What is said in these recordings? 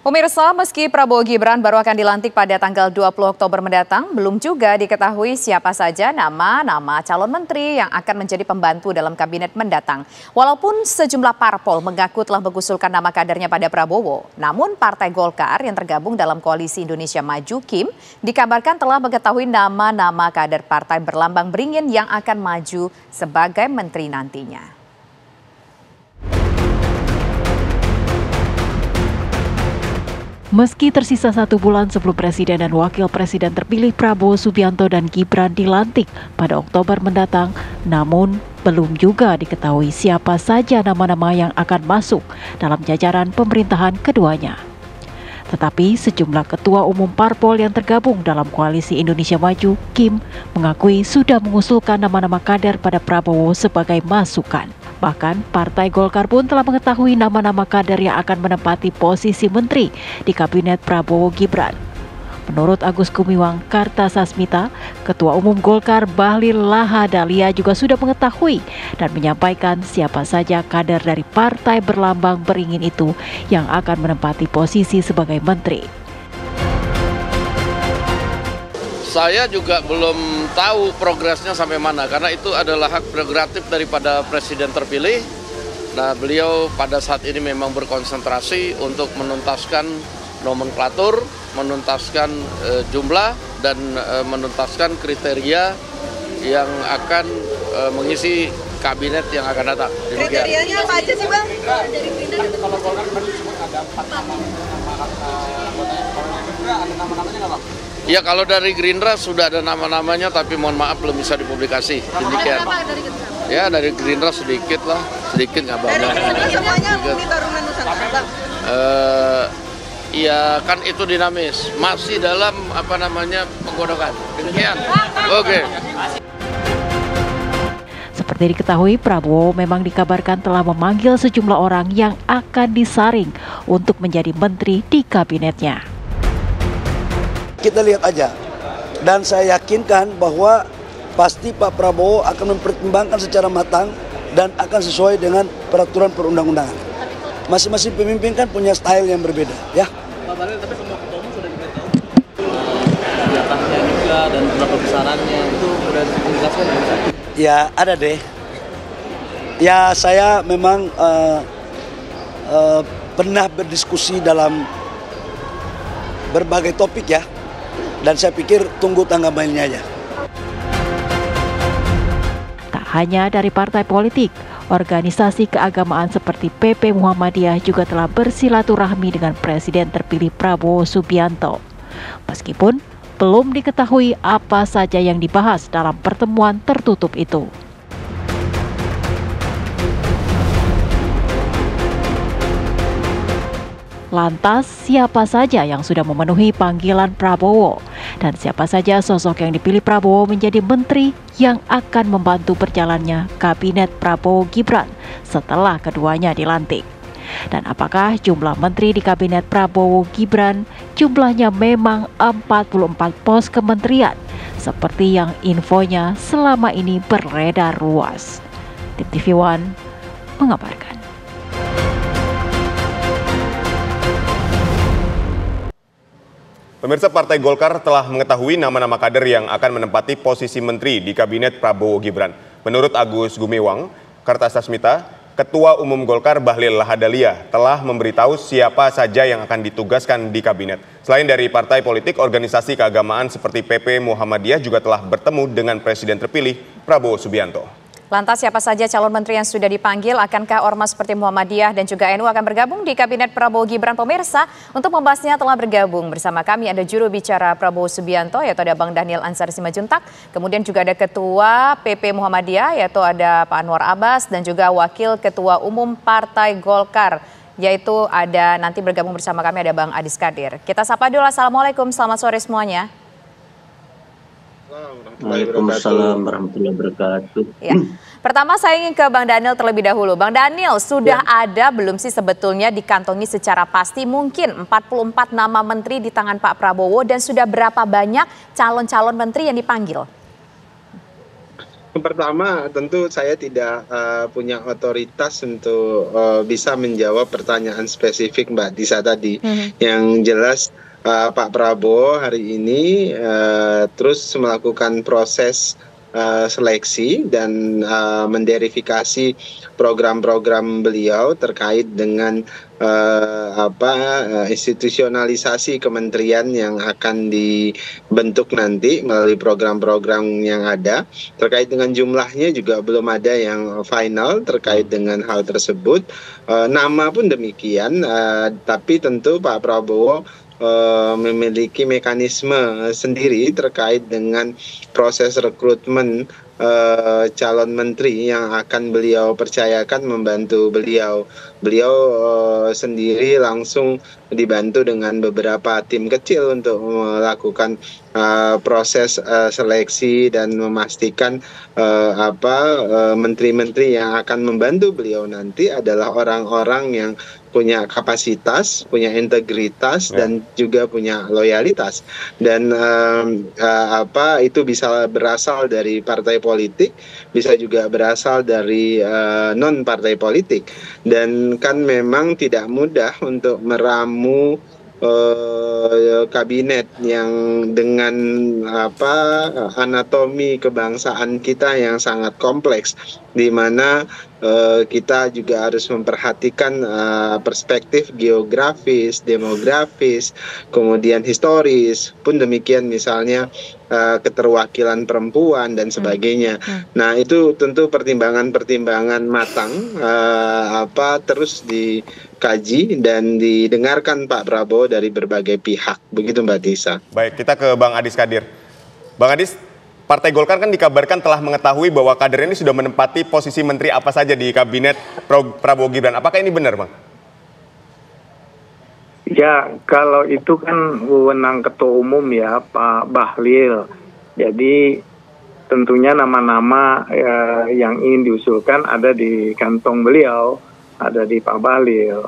Pemirsa, meski Prabowo Gibran baru akan dilantik pada tanggal 20 Oktober mendatang, belum juga diketahui siapa saja nama-nama calon menteri yang akan menjadi pembantu dalam kabinet mendatang. Walaupun sejumlah parpol mengaku telah mengusulkan nama kadernya pada Prabowo, namun Partai Golkar yang tergabung dalam Koalisi Indonesia Maju (KIM) dikabarkan telah mengetahui nama-nama kader partai berlambang beringin yang akan maju sebagai menteri nantinya. Meski tersisa 1 bulan sebelum Presiden dan Wakil Presiden terpilih Prabowo Subianto dan Gibran dilantik pada Oktober mendatang, namun belum juga diketahui siapa saja nama-nama yang akan masuk dalam jajaran pemerintahan keduanya. Tetapi sejumlah ketua umum parpol yang tergabung dalam Koalisi Indonesia Maju (KIM) mengakui sudah mengusulkan nama-nama kader pada Prabowo sebagai masukan. Bahkan Partai Golkar pun telah mengetahui nama-nama kader yang akan menempati posisi menteri di Kabinet Prabowo Gibran. Menurut Agus Gumiwang Kartasasmita, Ketua Umum Golkar Bahlil Lahadalia juga sudah mengetahui dan menyampaikan siapa saja kader dari partai berlambang beringin itu yang akan menempati posisi sebagai menteri. Saya juga belum tahu progresnya sampai mana, karena itu adalah hak prerogatif daripada Presiden terpilih. Nah, beliau pada saat ini memang berkonsentrasi untuk menuntaskan nomenklatur, menuntaskan jumlah, dan menuntaskan kriteria yang akan mengisi kabinet yang akan datang. Kriterianya apa aja sih, Bang? Kalau Golkar disebut ada 4 nama ada nama-namanya nggak, Bang? Ya, kalau dari Gerindra sudah ada nama-namanya, tapi mohon maaf belum bisa dipublikasi. Demikian. Ya, dari Gerindra sedikit lah, sedikit nggak banyak. Dari semuanya di Tarunan Nusantara, Bang? Iya, kan itu dinamis, masih dalam penggodokan. Demikian. Oke. Seperti diketahui, Prabowo memang dikabarkan telah memanggil sejumlah orang yang akan disaring untuk menjadi menteri di kabinetnya. Kita lihat aja, dan saya yakinkan bahwa pasti Pak Prabowo akan mempertimbangkan secara matang dan akan sesuai dengan peraturan perundang-undangan. Masing-masing pemimpin kan punya style yang berbeda, ya. Pak Bahlil, tapi semua ketua umum sudah diberitahu jatahnya juga dan berapa besarannya itu sudah dijelaskan ya? Ya, ada deh. Ya, saya memang pernah berdiskusi dalam berbagai topik ya. Dan saya pikir tunggu tanggal mainnya aja. Tak hanya dari partai politik, organisasi keagamaan seperti PP Muhammadiyah juga telah bersilaturahmi dengan Presiden terpilih Prabowo Subianto. Meskipun belum diketahui apa saja yang dibahas dalam pertemuan tertutup itu. Lantas, siapa saja yang sudah memenuhi panggilan Prabowo? Dan siapa saja sosok yang dipilih Prabowo menjadi menteri yang akan membantu berjalannya Kabinet Prabowo Gibran setelah keduanya dilantik? Dan apakah jumlah menteri di Kabinet Prabowo Gibran jumlahnya memang 44 pos kementerian seperti yang infonya selama ini beredar luas? Tim TV One mengabarkan. Pemirsa, Partai Golkar telah mengetahui nama-nama kader yang akan menempati posisi menteri di Kabinet Prabowo Gibran. Menurut Agus Gumiwang Kartasasmita, Ketua Umum Golkar Bahlil Lahadalia telah memberitahu siapa saja yang akan ditugaskan di kabinet. Selain dari partai politik, organisasi keagamaan seperti PP Muhammadiyah juga telah bertemu dengan Presiden terpilih Prabowo Subianto. Lantas siapa saja calon menteri yang sudah dipanggil? Akankah ormas seperti Muhammadiyah dan juga NU akan bergabung di Kabinet Prabowo Gibran? Pemirsa, untuk membahasnya telah bergabung bersama kami ada juru bicara Prabowo Subianto, yaitu ada Bang Daniel Ansar Simajuntak. Kemudian juga ada Ketua PP Muhammadiyah, yaitu ada Pak Anwar Abbas, dan juga Wakil Ketua Umum Partai Golkar, yaitu ada nanti bergabung bersama kami ada Bang Adis Kadir. Kita sapa dulu. Assalamualaikum, selamat sore semuanya. Waalaikumsalam warahmatullahi wabarakatuh. Ya. Pertama saya ingin ke Bang Daniel terlebih dahulu. Bang Daniel, sudah ada belum sih sebetulnya dikantongi secara pasti mungkin 44 nama menteri di tangan Pak Prabowo, dan sudah berapa banyak calon-calon menteri yang dipanggil? Pertama, tentu saya tidak punya otoritas untuk bisa menjawab pertanyaan spesifik Mbak Tisa tadi. Yang jelas Pak Prabowo hari ini terus melakukan proses seleksi dan menderifikasi program-program beliau terkait dengan institusionalisasi kementerian yang akan dibentuk nanti melalui program-program yang ada. Terkait dengan jumlahnya juga belum ada yang final terkait dengan hal tersebut. Nama pun demikian, tapi tentu Pak Prabowo memiliki mekanisme sendiri terkait dengan proses rekrutmen calon menteri yang akan beliau percayakan membantu beliau. Beliau sendiri langsung dibantu dengan beberapa tim kecil untuk melakukan proses seleksi dan memastikan menteri-menteri yang akan membantu beliau nanti adalah orang-orang yang punya kapasitas, punya integritas, dan juga punya loyalitas. Dan itu bisa berasal dari partai politik, bisa juga berasal dari non partai politik. Dan kan memang tidak mudah untuk meramu kabinet yang dengan anatomi kebangsaan kita yang sangat kompleks, di mana kita juga harus memperhatikan perspektif geografis, demografis, kemudian historis, pun demikian misalnya keterwakilan perempuan dan sebagainya. Nah, itu tentu pertimbangan-pertimbangan matang terus dikaji dan didengarkan Pak Prabowo dari berbagai pihak. Begitu Mbak Tisa. Baik, kita ke Bang Adis Kadir. Bang Adis, Partai Golkar kan dikabarkan telah mengetahui bahwa kader ini sudah menempati posisi menteri apa saja di kabinet Prabowo Gibran. Apakah ini benar, Bang? Ya, kalau itu kan wewenang Ketua Umum ya, Pak Bahlil. Jadi tentunya nama-nama yang ingin diusulkan ada di kantong beliau, ada di Pak Bahlil.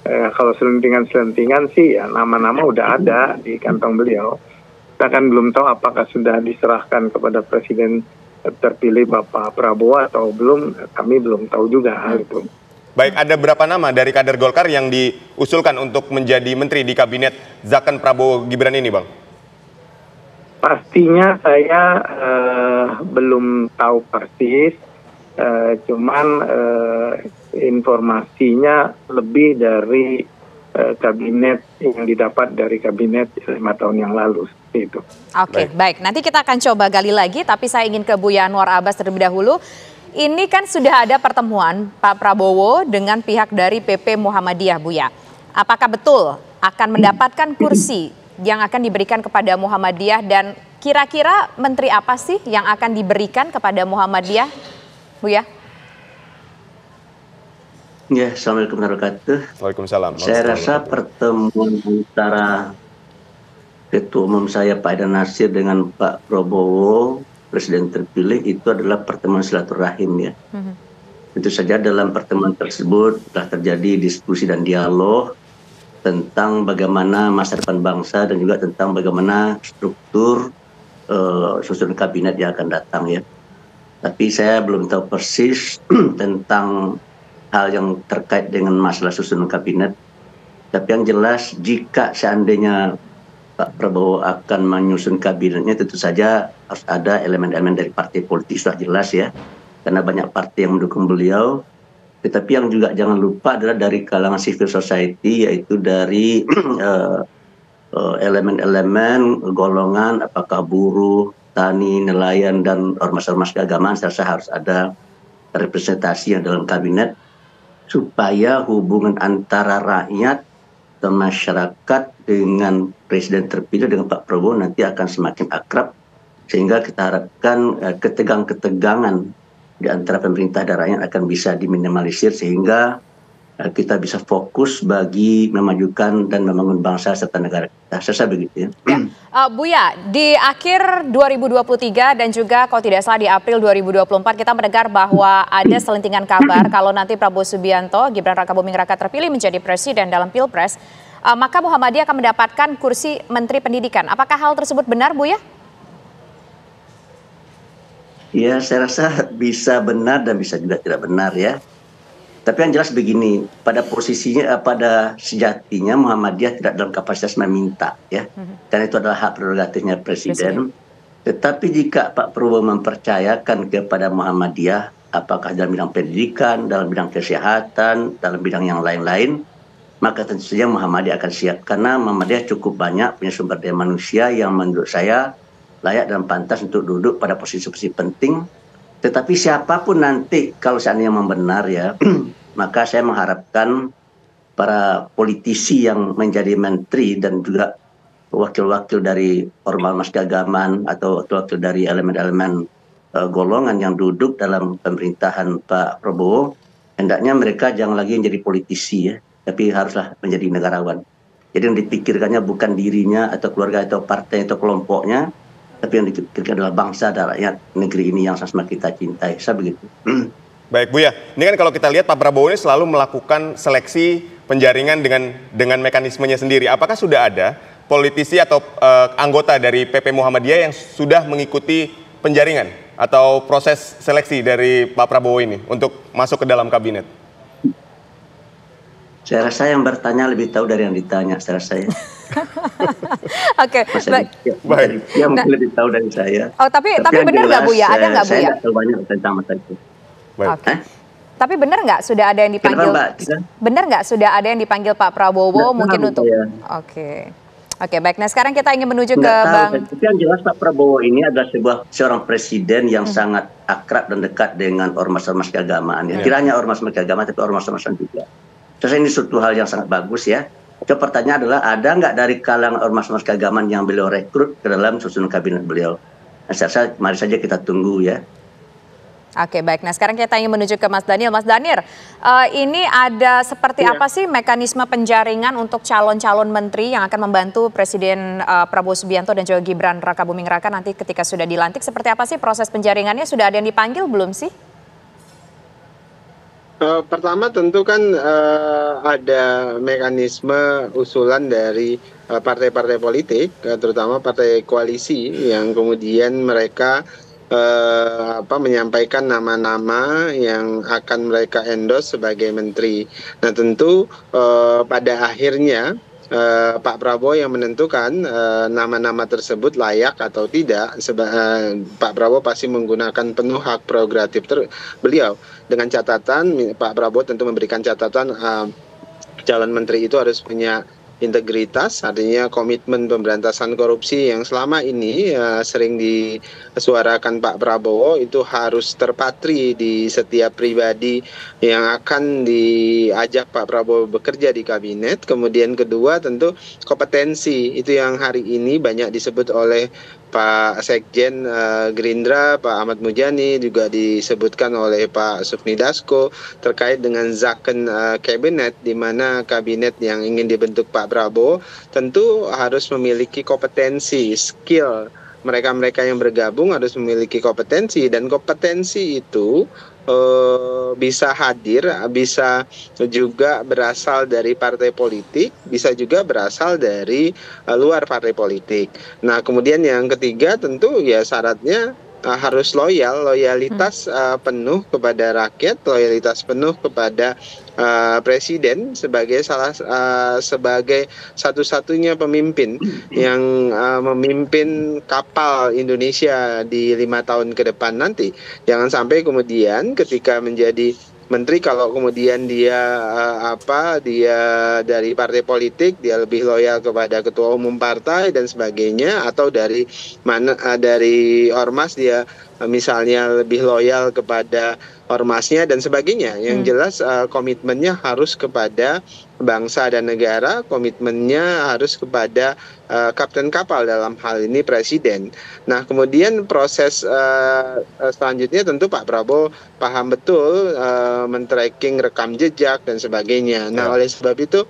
Kalau selentingan-selentingan sih ya nama-nama udah ada di kantong beliau. Kita kan belum tahu apakah sudah diserahkan kepada Presiden terpilih Bapak Prabowo atau belum, kami belum tahu juga hal itu. Baik, ada berapa nama dari kader Golkar yang diusulkan untuk menjadi menteri di kabinet Zakon Prabowo Gibran ini, Bang? Pastinya saya belum tahu persis, cuman informasinya lebih dari kabinet yang didapat dari kabinet 5 tahun yang lalu. Itu. Oke, baik. Nanti kita akan coba gali lagi, tapi saya ingin ke Buya Anwar Abbas terlebih dahulu. Ini kan sudah ada pertemuan Pak Prabowo dengan pihak dari PP Muhammadiyah, Buya. Apakah betul akan mendapatkan kursi yang akan diberikan kepada Muhammadiyah, dan kira-kira menteri apa sih yang akan diberikan kepada Muhammadiyah, Buya? Ya, Assalamualaikum warahmatullahi wabarakatuh. Waalaikumsalam. Saya rasa pertemuan antara Ketua Umum saya Pak Haidar Nasir dengan Pak Prabowo, Presiden terpilih, itu adalah pertemuan silaturahim ya. Tentu saja dalam pertemuan tersebut telah terjadi diskusi dan dialog tentang bagaimana masa depan bangsa dan juga tentang bagaimana struktur susunan kabinet yang akan datang ya. Tapi saya belum tahu persis tentang hal yang terkait dengan masalah susunan kabinet. Tapi yang jelas jika seandainya Pak Prabowo akan menyusun kabinetnya, tentu saja harus ada elemen-elemen dari partai politik, sudah jelas ya. Karena banyak partai yang mendukung beliau. Tetapi yang juga jangan lupa adalah dari kalangan civil society, yaitu dari elemen-elemen golongan apakah buruh, tani, nelayan, dan ormas-ormas keagamaan. Saya rasa harus ada representasi yang dalam kabinet supaya hubungan antara rakyat dan masyarakat dengan Presiden terpilih dengan Pak Prabowo nanti akan semakin akrab, sehingga kita harapkan ketegangan di antara pemerintah dan rakyat akan bisa diminimalisir, sehingga kita bisa fokus bagi memajukan dan membangun bangsa serta negara kita. Saya begitu ya. Buya, di akhir 2023 dan juga kalau tidak salah di April 2024 kita mendengar bahwa ada selentingan kabar kalau nanti Prabowo Subianto, Gibran Rakabuming Raka terpilih menjadi presiden dalam Pilpres, maka Muhammadiyah akan mendapatkan kursi Menteri Pendidikan. Apakah hal tersebut benar, Buya? Ya, saya rasa bisa benar dan bisa juga tidak benar ya. Tapi yang jelas begini, pada posisinya, pada sejatinya Muhammadiyah tidak dalam kapasitas meminta ya, karena itu adalah hak prerogatifnya presiden. Tetapi jika Pak Prabowo mempercayakan kepada Muhammadiyah, apakah dalam bidang pendidikan, dalam bidang kesehatan, dalam bidang yang lain-lain, maka tentu saja Muhammadiyah akan siap. Karena Muhammadiyah cukup banyak punya sumber daya manusia yang menurut saya layak dan pantas untuk duduk pada posisi-posisi penting. Tetapi siapapun nanti kalau seandainya membenar ya, maka saya mengharapkan para politisi yang menjadi menteri dan juga wakil-wakil dari ormas keagamaan atau wakil-wakil dari elemen-elemen golongan yang duduk dalam pemerintahan Pak Prabowo, hendaknya mereka jangan lagi menjadi politisi ya, tapi haruslah menjadi negarawan. Jadi yang dipikirkannya bukan dirinya atau keluarga atau partai atau kelompoknya, tapi yang dipikirkan adalah bangsa dan rakyat negeri ini yang sama kita cintai. Saya begitu. Baik Buya, ini kan kalau kita lihat Pak Prabowo ini selalu melakukan seleksi penjaringan dengan mekanismenya sendiri. Apakah sudah ada politisi atau anggota dari PP Muhammadiyah yang sudah mengikuti penjaringan atau proses seleksi dari Pak Prabowo ini untuk masuk ke dalam kabinet? Saya rasa yang bertanya lebih tahu dari yang ditanya, saya rasa ya. Oke, baik. Dia mungkin lebih tahu dari saya. Oh, tapi benar nggak Buya? Ada nggak Buya? Saya nggak tahu banyak tentang masalah itu. Oke. Tapi benar nggak sudah ada yang dipanggil? Benar nggak sudah ada yang dipanggil Pak Prabowo mungkin untuk? Oke. Oke, baik. Nah sekarang kita ingin menuju ke Bang. Tapi yang jelas Pak Prabowo ini adalah seorang presiden yang sangat akrab dan dekat dengan ormas-ormas keagamaan. Ya. Tidak hanya ormas keagamaan, tapi ormas-ormas juga. Terus ini suatu hal yang sangat bagus ya. Coba pertanyaan adalah ada nggak dari kalangan ormas-ormas keagamaan yang beliau rekrut ke dalam susunan kabinet beliau? Nah, saya rasa mari saja kita tunggu ya. Oke, baik. Nah sekarang kita ingin menuju ke Mas Daniel. Mas Daniel, ini ada seperti apa sih mekanisme penjaringan untuk calon-calon menteri yang akan membantu Presiden Prabowo Subianto dan juga Gibran Rakabuming Raka nanti ketika sudah dilantik? Seperti apa sih proses penjaringannya? Sudah ada yang dipanggil belum sih? Pertama tentu kan ada mekanisme usulan dari partai-partai politik, terutama partai koalisi yang kemudian mereka menyampaikan nama-nama yang akan mereka endorse sebagai menteri. Nah tentu pada akhirnya Pak Prabowo yang menentukan nama-nama tersebut layak atau tidak. Pak Prabowo pasti menggunakan penuh hak prerogatif beliau. Dengan catatan Pak Prabowo tentu memberikan catatan calon menteri itu harus punya integritas, artinya komitmen pemberantasan korupsi yang selama ini sering disuarakan Pak Prabowo itu harus terpatri di setiap pribadi yang akan diajak Pak Prabowo bekerja di kabinet. Kemudian kedua tentu kompetensi, itu yang hari ini banyak disebut oleh Pak Sekjen Gerindra, Pak Ahmad Mujani, juga disebutkan oleh Pak Sufmi Dasko terkait dengan Zakon Kabinet, di mana kabinet yang ingin dibentuk Pak Prabowo tentu harus memiliki kompetensi, skill. Mereka-mereka yang bergabung harus memiliki kompetensi, dan kompetensi itu bisa hadir, bisa juga berasal dari partai politik, bisa juga berasal dari luar partai politik. Nah kemudian yang ketiga tentu ya syaratnya harus loyalitas penuh kepada rakyat, loyalitas penuh kepada presiden sebagai sebagai satu-satunya pemimpin yang memimpin kapal Indonesia di 5 tahun ke depan nanti. Jangan sampai kemudian ketika menjadi menteri, kalau kemudian dia dia dari partai politik, dia lebih loyal kepada ketua umum partai dan sebagainya, atau dari ormas dia misalnya lebih loyal kepada ormasnya dan sebagainya. Yang jelas komitmennya harus kepada bangsa dan negara, komitmennya harus kepada kapten kapal, dalam hal ini presiden. Nah kemudian proses selanjutnya tentu Pak Prabowo paham betul men-tracking rekam jejak dan sebagainya. Nah oleh sebab itu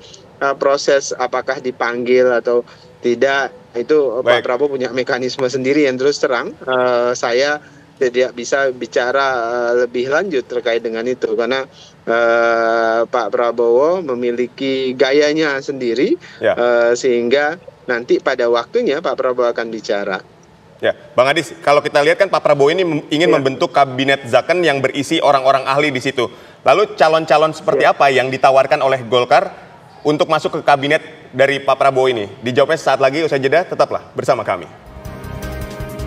proses apakah dipanggil atau tidak itu Pak Prabowo punya mekanisme sendiri yang terus terang saya tidak bisa bicara lebih lanjut terkait dengan itu, karena Pak Prabowo memiliki gayanya sendiri, sehingga nanti pada waktunya Pak Prabowo akan bicara. Ya, Bang Adis, kalau kita lihat kan Pak Prabowo ini ingin membentuk kabinet Zakon yang berisi orang-orang ahli di situ. Lalu calon-calon seperti apa yang ditawarkan oleh Golkar untuk masuk ke kabinet dari Pak Prabowo ini? Dijawabnya saat lagi, usai jeda, tetaplah bersama kami.